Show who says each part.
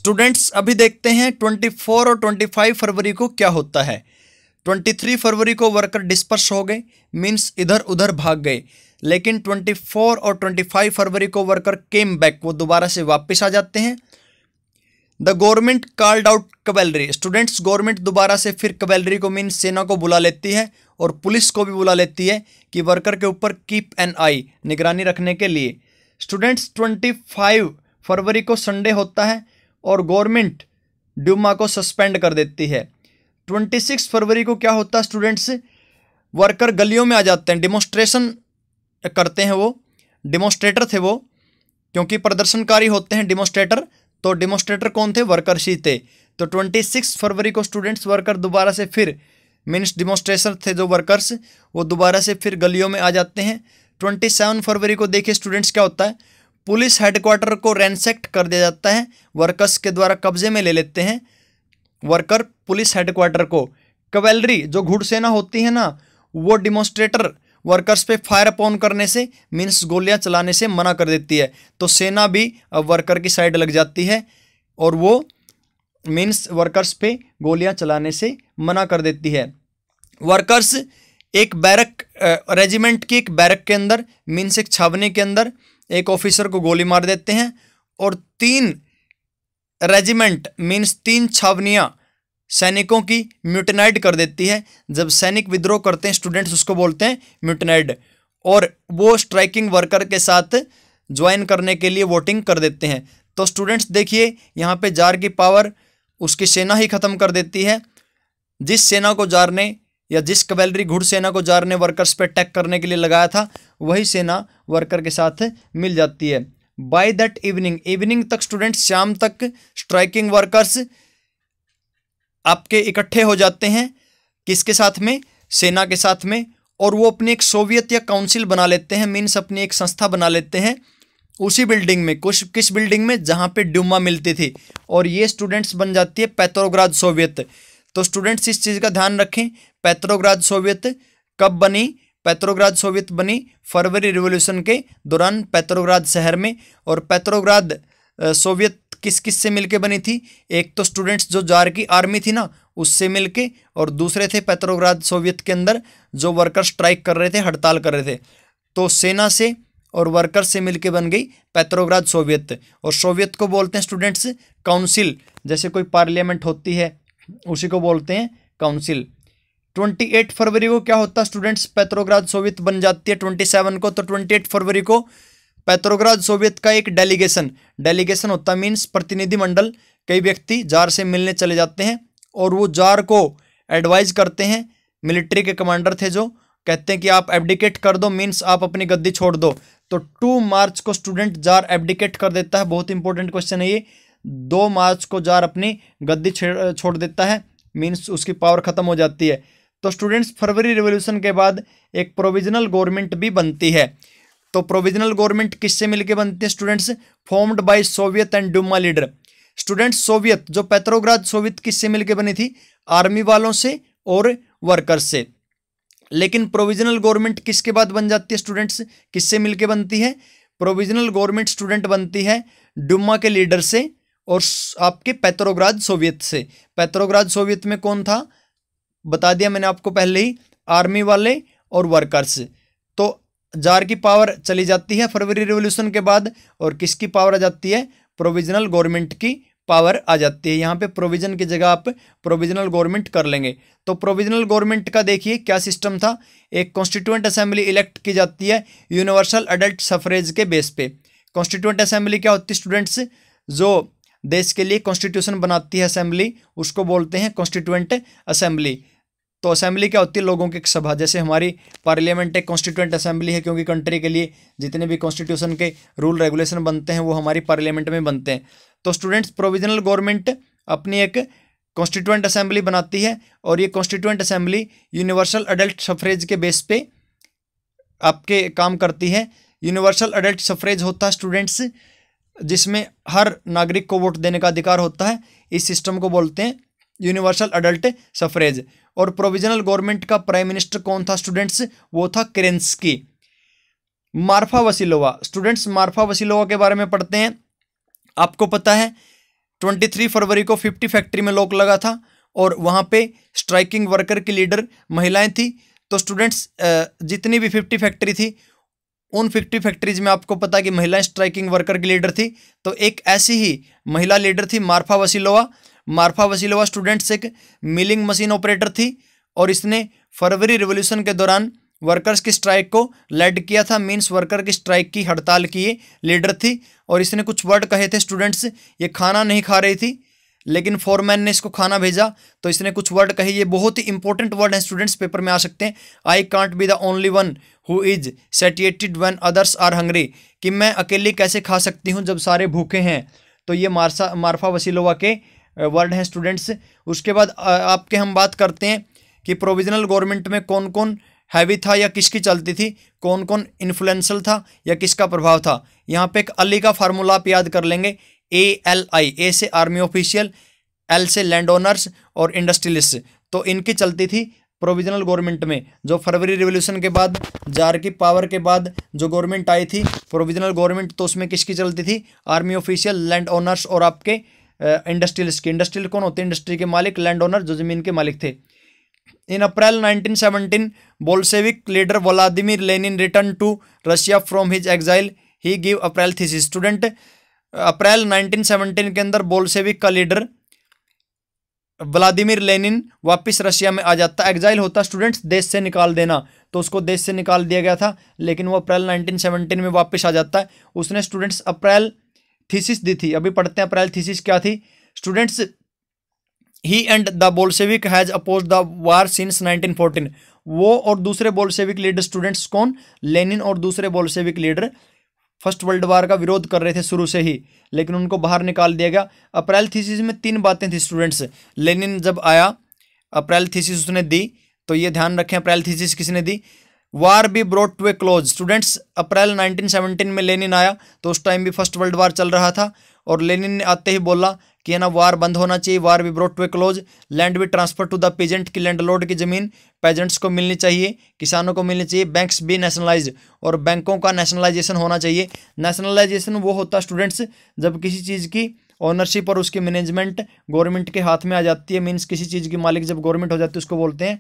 Speaker 1: Students अभी देखते हैं 24 और 25 फरवरी को क्या होता है। 23 फरवरी को वर्कर डिस्पर्स हो गए, मीन्स इधर उधर भाग गए, लेकिन 24 और 25 फरवरी को वर्कर केम बैक, वो दोबारा से वापस आ जाते हैं। The government called out cavalry, students government दोबारा से फिर कैवेलरी को मीन्स सेना को बुला लेती है और पुलिस को भी बुला लेती है कि वर्कर के ऊपर कीप एन आई, निगरानी रखने के लिए। स्टूडेंट्स 25 फरवरी को संडे होता है और गवर्नमेंट ड्यूमा को सस्पेंड कर देती है। 26 फरवरी को क्या होता है स्टूडेंट्स, वर्कर गलियों में आ जाते हैं, डिमोस्ट्रेशन करते हैं। वो डिमोस्ट्रेटर थे वो, क्योंकि प्रदर्शनकारी होते हैं डिमोस्ट्रेटर, तो डिमोस्ट्रेटर कौन थे, वर्कर्स ही थे। तो 26 फरवरी को स्टूडेंट्स वर्कर दोबारा से फिर मीन्स डिमोस्ट्रेशन थे जो वर्कर्स, वो दोबारा से फिर गलियों में आ जाते हैं। 27 फरवरी को देखिए स्टूडेंट्स क्या होता है, पुलिस हेडक्वार्टर को रैंसेक्ट कर दिया जाता है, वर्कर्स के द्वारा कब्जे में ले लेते हैं वर्कर पुलिस हेडक्वार्टर को। कैवेलरी जो घुड़सेना होती है ना, वो डिमोस्ट्रेटर वर्कर्स पे फायर अपॉन करने से मीन्स गोलियां चलाने से मना कर देती है, तो सेना भी अब वर्कर की साइड लग जाती है और वो मीन्स वर्कर्स पे गोलियां चलाने से मना कर देती है। वर्कर्स एक बैरक रेजिमेंट की एक बैरक के अंदर मीन्स एक छावनी के अंदर एक ऑफिसर को गोली मार देते हैं और 3 रेजिमेंट मीन्स 3 छावनियाँ सैनिकों की म्यूटिनाइड कर देती है। जब सैनिक विद्रोह करते हैं स्टूडेंट्स उसको बोलते हैं म्यूटिनाइड, और वो स्ट्राइकिंग वर्कर के साथ ज्वाइन करने के लिए वोटिंग कर देते हैं। तो स्टूडेंट्स देखिए यहाँ पे जार की पावर उसकी सेना ही ख़त्म कर देती है। जिस सेना को जार ने या जिस कैवेलरी घुड़सेना को जार ने वर्कर्स पे अटैक करने के लिए लगाया था, वही सेना वर्कर के साथ मिल जाती है। बाय दैट इवनिंग तक स्टूडेंट्स, शाम तक स्ट्राइकिंग वर्कर्स आपके इकट्ठे हो जाते हैं, किसके साथ में, सेना के साथ में, और वो अपनी एक सोवियत या काउंसिल बना लेते हैं, मीन्स अपनी एक संस्था बना लेते हैं उसी बिल्डिंग में, किस बिल्डिंग में, जहाँ पे ड्यूमा मिलती थी, और ये स्टूडेंट्स बन जाती है पेट्रोग्राद सोवियत। तो स्टूडेंट्स इस चीज़ का ध्यान रखें, पेट्रोग्राद सोवियत कब बनी, पेट्रोग्राद सोवियत बनी फरवरी रिवॉल्यूशन के दौरान पेट्रोग्राद शहर में। और पेट्रोग्राद सोवियत किस किस से मिलके बनी थी, एक तो स्टूडेंट्स जो जार की आर्मी थी ना उससे मिलके, और दूसरे थे पेट्रोग्राद सोवियत के अंदर जो वर्कर स्ट्राइक कर रहे थे, हड़ताल कर रहे थे, तो सेना से और वर्कर से मिलके बन गई पेट्रोग्राद सोवियत। और सोवियत को बोलते हैं स्टूडेंट्स काउंसिल, जैसे कोई पार्लियामेंट होती है उसी को बोलते हैं काउंसिल। 28 फरवरी को क्या होता है स्टूडेंट्स, पेट्रोग्राद सोवियत बन जाती है 27 को। तो 28 फरवरी को पेट्रोग्राद सोवियत का एक डेलीगेशन होता है, मीन्स प्रतिनिधिमंडल, कई व्यक्ति जार से मिलने चले जाते हैं और वो जार को एडवाइज करते हैं। मिलिट्री के कमांडर थे जो कहते हैं कि आप एब्डिकेट कर दो, मीन्स आप अपनी गद्दी छोड़ दो। तो 2 मार्च को स्टूडेंट जार एब्डिकेट कर देता है, बहुत इंपॉर्टेंट क्वेश्चन है ये। 2 मार्च को जार अपनी गद्दी छोड़ देता है, मीन्स उसकी पावर खत्म हो जाती है। तो स्टूडेंट्स फरवरी रिवॉल्यूशन के बाद एक प्रोविजनल गवर्नमेंट भी बनती है। तो प्रोविजनल गवर्नमेंट किससे मिलके बनती है students, formed by Soviet and Duma leader. Students Soviet जो पेट्रोग्राद सोवियत किससे मिलके बनी थी, आर्मी वालों से और वर्कर्स से। लेकिन प्रोविजनल गवर्नमेंट किसके बाद बन जाती है स्टूडेंट्स, किससे मिलके बनती है, प्रोविजनल गवर्नमेंट स्टूडेंट बनती है ड्यूमा के लीडर से और आपके पेट्रोग्राद सोवियत से। पेट्रोग्राद सोवियत में कौन था बता दिया मैंने आपको पहले ही, आर्मी वाले और वर्कर्स। तो जार की पावर चली जाती है फरवरी रिवॉल्यूशन के बाद, और किसकी पावर आ जाती है, प्रोविजनल गवर्नमेंट की पावर आ जाती है। यहाँ पे प्रोविजन की जगह आप प्रोविजनल गवर्नमेंट कर लेंगे। तो प्रोविजनल गवर्नमेंट का देखिए क्या सिस्टम था, एक कॉन्स्टिट्यूएंट असेंबली इलेक्ट की जाती है यूनिवर्सल अडल्ट सफरेज के बेस पे। कॉन्स्टिट्यूएंट असेंबली क्या होती है स्टूडेंट्स, जो देश के लिए कॉन्स्टिट्यूशन बनाती है असेंबली, उसको बोलते हैं कॉन्स्टिट्यूएंट असेंबली। तो असेंबली क्या होती है, लोगों की एक सभा, जैसे हमारी पार्लियामेंट एक कॉन्स्टिट्यूएंट असेंबली है, क्योंकि कंट्री के लिए जितने भी कॉन्स्टिट्यूशन के रूल रेगुलेशन बनते हैं वो हमारी पार्लियामेंट में बनते हैं। तो स्टूडेंट्स प्रोविजनल गवर्नमेंट अपनी एक कॉन्स्टिट्यूएंट असेंबली बनाती है, और ये constituent assembly universal adult suffrage के बेस पे आपके काम करती है। यूनिवर्सल अडल्ट सफरेज होता है स्टूडेंट्स जिसमें हर नागरिक को वोट देने का अधिकार होता है, इस सिस्टम को बोलते हैं यूनिवर्सल अडल्ट सफरेज। और प्रोविजनल गवर्नमेंट का प्राइम मिनिस्टर कौन था स्टूडेंट्स, वो था केरेंस्की। मार्फा वसिलोवा, स्टूडेंट्स मार्फा वसिलोवा के बारे में पढ़ते हैं। आपको पता है 23 फरवरी को 50 फैक्ट्री में लॉक लगा था और वहाँ पे स्ट्राइकिंग वर्कर की लीडर महिलाएं थी। तो स्टूडेंट्स जितनी भी 50 फैक्ट्री थी उन 50 फैक्ट्रीज में आपको पता कि महिलाएं स्ट्राइकिंग वर्कर की लीडर थी। तो एक ऐसी ही महिला लीडर थी मार्फा वसीलोवा। मार्फा वसीलोवा स्टूडेंट्स एक मिलिंग मशीन ऑपरेटर थी और इसने फरवरी रिवॉल्यूशन के दौरान वर्कर्स की स्ट्राइक को लेड किया था। मींस वर्कर की स्ट्राइक की हड़ताल की ये लीडर थी और इसने कुछ वर्ड कहे थे स्टूडेंट्स। ये खाना नहीं खा रही थी लेकिन फोरमैन ने इसको खाना भेजा तो इसने कुछ वर्ड कहे। ये बहुत ही इंपॉर्टेंट वर्ड हैं स्टूडेंट्स, पेपर में आ सकते हैं। I can't be the only one who is satiated when others are hungry, कि मैं अकेली कैसे खा सकती हूँ जब सारे भूखे हैं। तो ये मार्फा वसीलोवा के वर्ड हैं स्टूडेंट्स। उसके बाद आपके हम बात करते हैं कि प्रोविजनल गवर्नमेंट में कौन कौन हैवी था या किसकी चलती थी, कौन कौन इन्फ्लुएंशियल था या किसका प्रभाव था। यहाँ पे एक अली का फार्मूला आप याद कर लेंगे, ALI, ए से आर्मी ऑफिशियल, L से लैंड ओनर्स और इंडस्ट्रियलिस्ट। तो इनकी चलती थी प्रोविजनल गवर्नमेंट में। जो फरवरी रिवॉल्यूशन के बाद जार की पावर के बाद जो गवर्नमेंट आई थी प्रोविजनल गवर्नमेंट, तो उसमें किसकी चलती थी, आर्मी ऑफिशियल, लैंड ओनर्स और आपके इंडस्ट्रियलिस्ट की। इंडस्ट्रियल कौन होते हैं, इंडस्ट्री के मालिक, लैंड ओनर जो जमीन के मालिक थे। In April 1917 Bolshevik leader Vladimir Lenin return to Russia from his exile, he give April thesis. Student April 1917 के अंदर बोल्शेविक का लीडर व्लादिमीर लेनिन वापस रशिया में आ जाता। एग्जाइल होता स्टूडेंट्स देश से निकाल देना, तो उसको देश से निकाल दिया गया था लेकिन वो अप्रैल 1917 में वापस आ जाता है। उसने स्टूडेंट्स अप्रैल थीसिस दी थी। अभी पढ़ते हैं अप्रैल थीसिस क्या थी students. He and the Bolshevik has oppose the war since 1914। वो और दूसरे बोल्शेविक लीडर स्टूडेंट्स कौन, लेनिन और दूसरे Bolshevik leader first world war का विरोध कर रहे थे शुरू से ही, लेकिन उनको बाहर निकाल दिया गया। अप्रैल थीसिस में 3 बातें थी स्टूडेंट्स। लेनिन जब आया अप्रैल थीसिस उसने दी, तो ये ध्यान रखें अप्रैल थीसिस किसने दी, war be brought to a close. Students April 1917 में लेनिन आया तो उस टाइम भी फर्स्ट वर्ल्ड वार चल रहा था और लेनिन ने आते ही बोला कि है ना वार बंद होना चाहिए, war be brought to a close, land be transfer to the peasant, की लैंड लॉर्ड की ज़मीन पेजेंट्स को मिलनी चाहिए, किसानों को मिलनी चाहिए, बैंक्स बी नेशनलाइज, और बैंकों का नेशनलाइजेशन होना चाहिए। नेशनलाइजेशन वो होता स्टूडेंट्स जब किसी चीज़ की ओनरशिप और उसकी मैनेजमेंट गवर्नमेंट के हाथ में आ जाती है। मीन्स किसी चीज़ की मालिक जब गवर्नमेंट हो जाती है उसको बोलते हैं